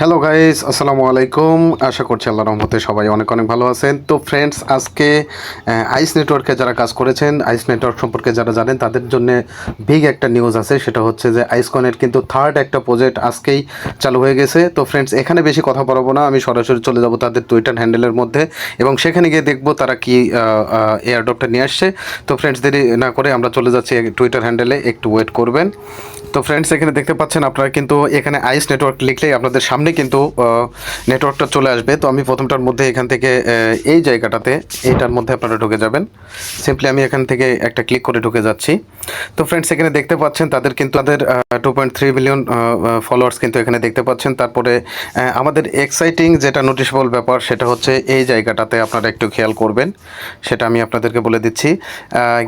Hello guys, আসসালামু আলাইকুম। আশা করছি আল্লাহর রহমতে সবাই অনেক অনেক ভালো আছেন। তো ফ্রেন্ডস, আজকে আইস নেটওয়ার্কে যারা কাজ করেছেন, আইস নেটওয়ার্ক সম্পর্কে যারা জানেন তাদের জন্য বিগ একটা নিউজ আছে। সেটা হচ্ছে যে আইসকনের কিন্তু থার্ড একটা প্রজেক্ট আজকেই চালু হয়ে গেছে। তো ফ্রেন্ডস, এখানে বেশি কথা বলবো না, আমি সরাসরি চলে যাব তাদের টুইটার হ্যান্ডেলের মধ্যে এবং সেখানে গিয়ে দেখবো তারা কি এয়ারড্রপটা নিয়ে আসছে। তো ফ্রেন্ডস, দেরি না করে আমরা চলে যাচ্ছি টুইটার হ্যান্ডেলে, একটু ওয়েট করবেন। তো ফ্রেন্ডস, এখানে দেখতে পাচ্ছেন আপনারা কিন্তু এখানে আইস নেটওয়ার্ক লিখলেই আপনাদের সামনে কিন্তু নেটওয়ার্কটা চলে আসবে। তো আমি প্রথমটার মধ্যে এখান থেকে এই জায়গাটাতে এইটার মধ্যে আপনারা ঢুকে যাবেন। সিম্পলি আমি এখান থেকে একটা ক্লিক করে ঢুকে যাচ্ছি। তো ফ্রেন্ডস, এখানে দেখতে পাচ্ছেন তাদের কিন্তু তাদের 2.3 মিলিয়ন ফলোয়ার্স কিন্তু এখানে দেখতে পাচ্ছেন। তারপরে আমাদের এক্সাইটিং যেটা নোটিশেবল ব্যাপার সেটা হচ্ছে এই জায়গাটাতে আপনারা একটু খেয়াল করবেন, সেটা আমি আপনাদেরকে বলে দিচ্ছি।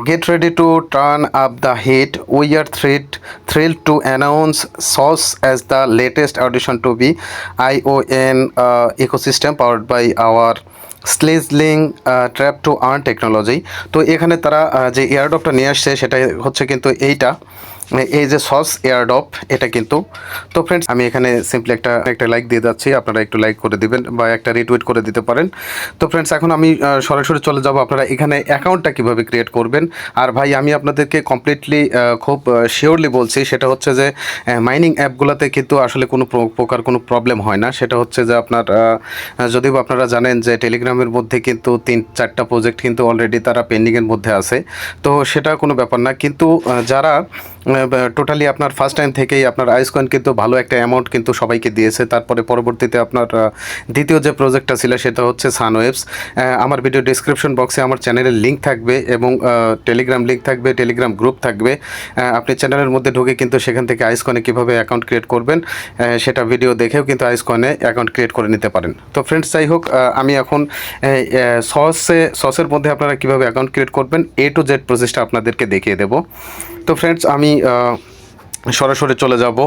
Get ready to turn up the heat, we are thrilled to announce Sauce as the latest addition to the ION ecosystem powered by our স্লেজলিং ট্র্যাপ টু আর্ন টেকনোলজি। তো এখানে তারা যে এয়ারড্রপটা নিয়ে আসছে সেটা হচ্ছে কিন্তু এইটা, এই যে সস এয়ারড্রপ, এটা কিন্তু। তো ফ্রেন্ডস, আমি এখানে সিম্পলি একটা লাইক দিয়ে যাচ্ছি, আপনারা একটু লাইক করে দিবেন বা একটা রিটুইট করে দিতে পারেন। তো ফ্রেন্ডস, এখন আমি সরাসরি চলে যাব আপনারা এখানে অ্যাকাউন্টটা কীভাবে ক্রিয়েট করবেন। আর ভাই, আমি আপনাদেরকে কমপ্লিটলি খুব শিওরলি বলছি, সেটা হচ্ছে যে মাইনিং অ্যাপগুলোতে কিন্তু আসলে কোনো প্রকার কোনো প্রবলেম হয় না। সেটা হচ্ছে যে আপনার যদিও আপনারা জানেন যে টেলিগ্রামের মধ্যে কিন্তু 3-4টা প্রজেক্ট কিন্তু অলরেডি তারা পেন্ডিংয়ের মধ্যে আছে। তো সেটা কোনো ব্যাপার না, কিন্তু যারা টোটালি আপনার ফার্স্ট টাইম থেকেই আপনার আইসকয়েন কিন্তু ভালো একটা অ্যামাউন্ট কিন্তু সবাইকে দিয়েছে। তারপরে পরবর্তীতে আপনার দ্বিতীয় যে প্রজেক্টটা ছিল সেটা হচ্ছে সানওয়েভস। আমার ভিডিও ডিসক্রিপশন বক্সে আমার চ্যানেলের লিঙ্ক থাকবে এবং টেলিগ্রাম লিঙ্ক থাকবে, টেলিগ্রাম গ্রুপ থাকবে। আপনি চ্যানেলের মধ্যে ঢুকে কিন্তু সেখান থেকে আইসকয়েনে কীভাবে অ্যাকাউন্ট ক্রিয়েট করবেন সেটা ভিডিও দেখেও কিন্তু আইসকয়েনে অ্যাকাউন্ট ক্রিয়েট করে নিতে পারেন। তো ফ্রেন্ডস, যাই হোক, আমি এখন সসের মধ্যে আপনারা কীভাবে অ্যাকাউন্ট ক্রিয়েট করবেন A to Z প্রসেসটা আপনাদেরকে দেখিয়ে দেবো। তো ফ্রেন্ডস, আমি সরাসরি চলে যাব।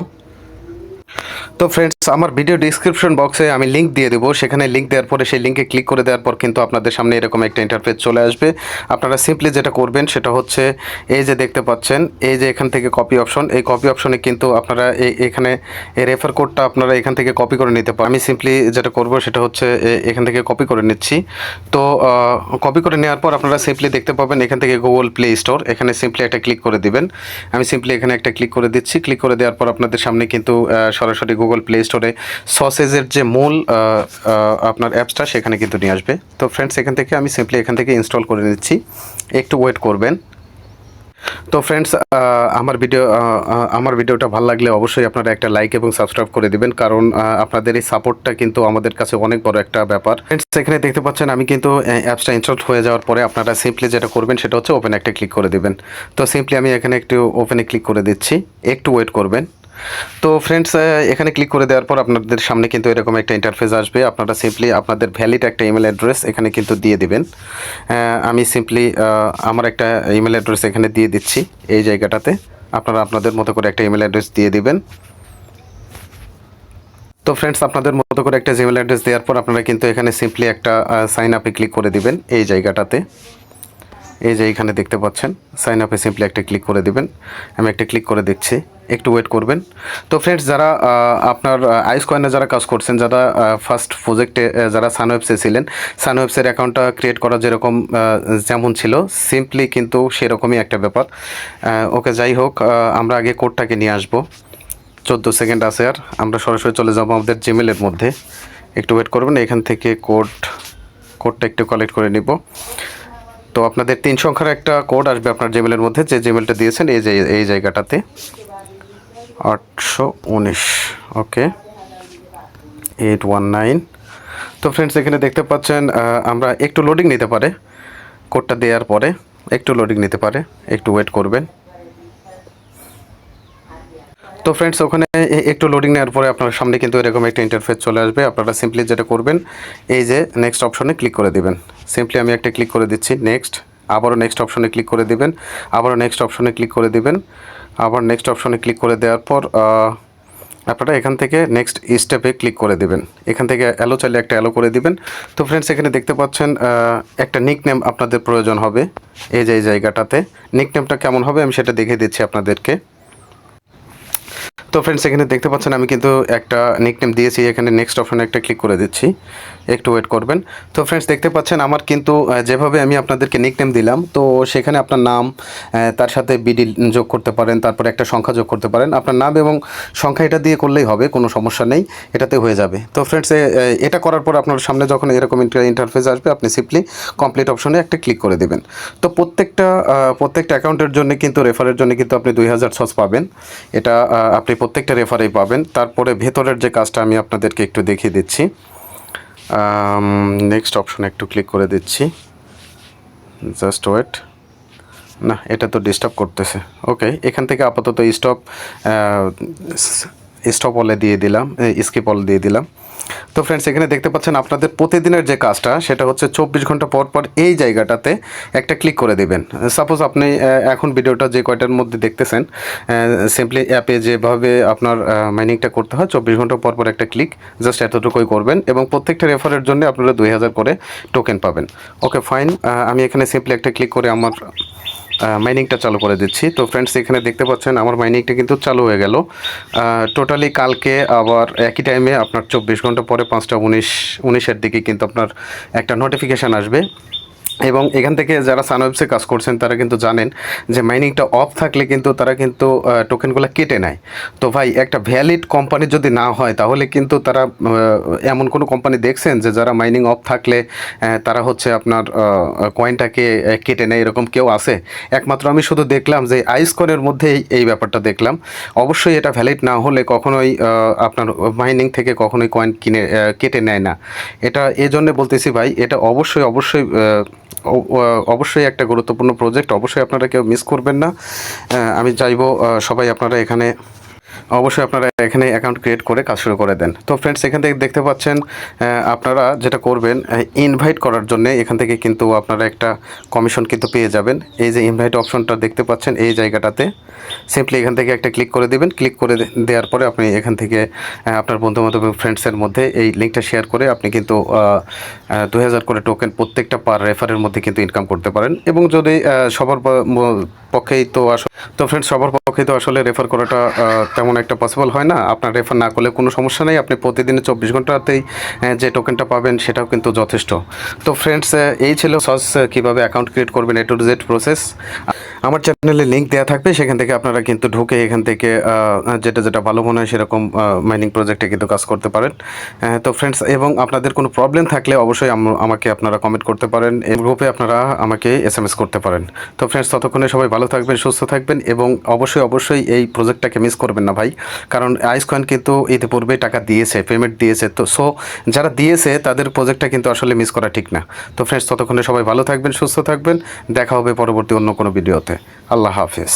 তো ফ্রেন্ডস, আমার ভিডিও ডিসক্রিপশন বক্সে আমি লিঙ্ক দিয়ে দেবো, সেখানে লিঙ্ক দেওয়ার পরে সেই লিঙ্কে ক্লিক করে দেওয়ার পর কিন্তু আপনাদের সামনে এরকম একটা ইন্টারফেস চলে আসবে। আপনারা সিম্পলি যেটা করবেন সেটা হচ্ছে এই যে দেখতে পাচ্ছেন, এই যে এখান থেকে কপি অপশন, এই কপি অপশনে কিন্তু আপনারা এখানে এই রেফার কোডটা আপনারা এখান থেকে কপি করে নিতে পারেন। আমি সিম্পলি যেটা করব সেটা হচ্ছে এখান থেকে কপি করে নিচ্ছি। তো কপি করে নেওয়ার পর আপনারা সিম্পলি দেখতে পাবেন এখান থেকে গুগল প্লে স্টোর, এখানে সিম্পলি একটা ক্লিক করে দিবেন। আমি সিম্পলি এখানে একটা ক্লিক করে দিচ্ছি। ক্লিক করে দেওয়ার পর আপনাদের সামনে কিন্তু সরাসরি গুগল প্লে স্টোরে সসেজের যে মূল আপনার অ্যাপসটা সেখানে কিন্তু নিয়ে আসবে। তো ফ্রেন্ডস, এখান থেকে আমি সিম্পলি এখান থেকে ইনস্টল করে নিচ্ছি, একটু ওয়েট করবেন। তো ফ্রেন্ডস, আমার ভিডিওটা ভালো লাগলে অবশ্যই আপনারা একটা লাইক এবং সাবস্ক্রাইব করে দিবেন, কারণ আপনাদের এই সাপোর্টটা কিন্তু আমাদের কাছে অনেক বড় একটা ব্যাপার। ফ্রেন্ডস, এখানে দেখতে পাচ্ছেন আমি কিন্তু অ্যাপসটা ইনস্টল হয়ে যাওয়ার পরে আপনারা সিম্পলি যেটা করবেন সেটা হচ্ছে ওপেন একটা ক্লিক করে দিবেন। তো সিম্পলি আমি এখানে একটু ওপেনে ক্লিক করে দিচ্ছি, একটু ওয়েট করবেন। তো ফ্রেন্ডস, এখানে ক্লিক করে দেওয়ার পর আপনাদের সামনে কিন্তু এরকম একটা ইন্টারফেস আসবে। আপনারা সিম্পলি আপনাদের ভ্যালিড একটা ইমেল অ্যাড্রেস এখানে কিন্তু দিয়ে দিবেন। আমি সিম্পলি আমার একটা ইমেল অ্যাড্রেস এখানে দিয়ে দিচ্ছি। এই জায়গাটাতে আপনারা আপনাদের মতো করে একটা ইমেল অ্যাড্রেস দিয়ে দিবেন। তো ফ্রেন্ডস, আপনাদের মতো করে একটা ইমেল অ্যাড্রেস দেওয়ার পর আপনারা কিন্তু এখানে সিম্পলি একটা সাইন আপে ক্লিক করে দিবেন। এই জায়গাটাতে, এই যে এখানে দেখতে পাচ্ছেন সাইন আপে সিম্পলি একটা ক্লিক করে দিবেন। আমি একটা ক্লিক করে দিচ্ছি, একটু ওয়েট করবেন। তো ফ্রেন্ডস, যারা আপনার আইসকয়েনে যারা কাজ করছেন, যারা ফার্স্ট প্রজেক্টে যারা সানওয়েবসে ছিলেন, সানওয়েবসের অ্যাকাউন্টটা ক্রিয়েট করা যেরকম যেমন ছিল সিম্পলি কিন্তু সেরকমই একটা ব্যাপার। ওকে, যাই হোক, আমরা আগে কোডটাকে নিয়ে আসবো। 14 সেকেন্ড আছে, আর আমরা সরাসরি চলে যাবো আমাদের জিমেলের মধ্যে। একটু ওয়েট করবেন, এখান থেকে কোডটা একটু কালেক্ট করে নিব। তো আপনাদের 3 সংখ্যার একটা কোড আসবে আপনার জিমেলের মধ্যে, যে জিমেলটা দিয়েছেন এই জায়গাটাতে 819, ওকে 819। তো ফ্রেন্ডস, এখানে দেখতে পাচ্ছেন আমরা একটু লোডিং নিতে পারে, কোডটা দেওয়ার পরে একটু লোডিং নিতে পারে, একটু ওয়েট করবেন। তো ফ্রেন্ডস, ওখানে একটু লোডিং নেওয়ার পরে আপনার সামনে কিন্তু এরকম একটা ইন্টারফেস চলে আসবে। আপনারা সিম্পলি যেটা করবেন এই যে নেক্সট অপশনে ক্লিক করে দিবেন। সিম্পলি আমি একটা ক্লিক করে দিচ্ছি, নেক্সট। আবারও নেক্সট অপশনে ক্লিক করে দিবেন, আবারও নেক্সট অপশনে ক্লিক করে দিবেন, আবার নেক্সট অপশনে ক্লিক করে দেওয়ার পর আপনারা এখান থেকে নেক্সট স্টেপে ক্লিক করে দিবেন। এখান থেকে অ্যালো চাইলে একটা অ্যালো করে দিবেন। তো ফ্রেন্ডস, এখানে দেখতে পাচ্ছেন একটা নিকনেম আপনাদের প্রয়োজন হবে। এই যে এই জায়গাটাতে নিকনেমটা কেমন হবে আমি সেটা দেখিয়ে দিচ্ছি আপনাদেরকে। তো তো ফ্রেন্ডস এখানে দেখতে পাচ্ছেন আমি কিন্তু একটা নিকনেম দিয়েছি, এখানে নেক্সট অপশনে একটা ক্লিক করে দিচ্ছি, একটু ওয়েট করবেন। তো ফ্রেন্ডস দেখতে পাচ্ছেন আমার কিন্তু যেভাবে আমি আপনাদেরকে নিকনেম দিলাম, তো সেখানে আপনার নাম, তার সাথে বিডি যোগ করতে পারেন, তারপরে একটা সংখ্যা যোগ করতে পারেন। আপনার নাম এবং সংখ্যা এটা দিয়ে করলেই হবে, কোনো সমস্যা নেই, এটাতে হয়ে যাবে। তো ফ্রেন্ডস এটা করার পর আপনার সামনে যখন এরকম ইন্টারফেস আসবে, আপনি সিম্পলি কমপ্লিট অপশনে একটা ক্লিক করে দেবেন। তো প্রত্যেকটা অ্যাকাউন্টের জন্য কিন্তু রেফারের জন্য কিন্তু আপনি 2000 সস পাবেন, এটা আপনি প্রত্যেকটা রেফারেই পাবেন। তারপরে ভেতরের যে কাজটা আমি আপনাদেরকে একটু দেখিয়ে দিচ্ছি, নেক্সট অপশনে একটু ক্লিক করে দিচ্ছি, জাস্ট ওয়েট। না, এটা তো ডিস্টার্ব করতেছে। ওকে, এখান থেকে আপাতত স্টপ অলে দিয়ে দিলাম, স্কিপ অল দিয়ে দিলাম। তো ফ্রেন্ডস এখানে দেখতে পাচ্ছেন আপনাদের প্রতিদিনের যে কাজটা সেটা হচ্ছে 24 ঘন্টা পর পর এই জায়গাটাতে একটা ক্লিক করে দেবেন। সাপোজ আপনি এখন ভিডিওটা যে কয়টার মধ্যে দেখতেছেন, সিম্পলি অ্যাপে যেভাবে আপনার মাইনিংটা করতে হয় 24 ঘন্টা পর পর একটা ক্লিক, জাস্ট এতটুকুই করবেন এবং প্রত্যেকটা রেফারের জন্য আপনারা 2000 করে টোকেন পাবেন। ওকে ফাইন, আমি এখানে সিম্পলি একটা ক্লিক করে আমার মাইনিংটা চালু করে দিচ্ছি। তো ফ্রেন্ডস এখানে দেখতে পাচ্ছেন আমার মাইনিংটা কিন্তু চালু হয়ে গেল। টোটালি কালকে আবার একই টাইমে আপনার 24 ঘন্টা পরে 5:19-19-এর দিকে কিন্তু আপনার একটা নোটিফিকেশান আসবে। এবং এখান থেকে যারা সানওয়েবসে কাজ করছেন তারা কিন্তু জানেন যে মাইনিংটা অফ থাকলে কিন্তু তারা কিন্তু টোকেনগুলো কেটে নেয়। তো ভাই একটা ভ্যালিড কোম্পানি যদি না হয় তাহলে কিন্তু তারা এমন কোনো কোম্পানি দেখছেন যে যারা মাইনিং অফ থাকলে তারা হচ্ছে আপনার কয়েনটাকে কেটে নেয়, এরকম কেউ আছে? একমাত্র আমি শুধু দেখলাম যে আইসকনের মধ্যেই এই ব্যাপারটা দেখলাম। অবশ্যই এটা ভ্যালিড না হলে কখনোই আপনার মাইনিং থেকে কখনোই কয়েন কেটে নেয় না। এটা এই জন্যে বলতেছি ভাই, এটা অবশ্যই একটা গুরুত্বপূর্ণ প্রজেক্ট, অবশ্যই আপনারা কেউ মিস করবেন না। আমি চাইবো সবাই আপনারা এখানে অ্যাকাউন্ট ক্রিয়েট করে কাজ শুরু করে দেন। তো ফ্রেন্ডস এখান থেকে দেখতে পাচ্ছেন আপনারা যেটা করবেন, ইনভাইট করার জন্য এখান থেকে কিন্তু আপনারা একটা কমিশন কিন্তু পেয়ে যাবেন। এই যে ইনভাইট অপশনটা দেখতে পাচ্ছেন এই জায়গাটাতে সিম্পলি এখান থেকে একটা ক্লিক করে দেবেন। ক্লিক করে দেওয়ার পরে আপনি এখান থেকে আপনার বন্ধুবান্ধব এবং ফ্রেন্ডসের মধ্যে এই লিঙ্কটা শেয়ার করে আপনি কিন্তু 2000 করে টোকেন প্রত্যেকটা পার রেফারের মধ্যে কিন্তু ইনকাম করতে পারেন। এবং যদি সবার পক্ষেই তো ফ্রেন্ডস সবার পক্ষেই তো আসলে রেফার করাটা তেমন একটা পসিবল হয় না। আপনার রেফার না করলে কোনো সমস্যা নেই, আপনি প্রতিদিনে 24 ঘন্টাতেই যে টোকেনটা পাবেন সেটাও কিন্তু যথেষ্ট। তো ফ্রেন্ডস এই ছিল সস কীভাবে অ্যাকাউন্ট ক্রিয়েট করবেন A to Z প্রসেস। আমার চ্যানেলে লিঙ্ক দেওয়া থাকবে, সেখান থেকে আপনারা কিন্তু ঢুকে এখান থেকে যেটা ভালো মনে হয় সেরকম মাইনিং প্রজেক্টে কিন্তু কাজ করতে পারেন। তো ফ্রেন্ডস এবং আপনাদের কোনো প্রবলেম থাকলে অবশ্যই আমাকে আপনারা কমেন্ট করতে পারেন, এই গ্রুপে আপনারা আমাকে SMS করতে পারেন। তো ফ্রেন্ডস ততক্ষণে সবাই ভালো থাকবেন, সুস্থ থাকবেন এবং অবশ্যই এই প্রজেক্টটাকে মিস করবেন না ভাই, কারণ আইসকয়েন কিন্তু ইতিপূর্বে টাকা দিয়েছে, পেমেন্ট দিয়েছে। তো যারা দিয়েছে তাদের প্রজেক্টটা কিন্তু আসলে মিস করা ঠিক না। তো ফ্রেন্ডস ততক্ষণে সবাই ভালো থাকবেন, সুস্থ থাকবেন, দেখা হবে পরবর্তী অন্য কোনো ভিডিওতে। আল্লাহ হাফেজ।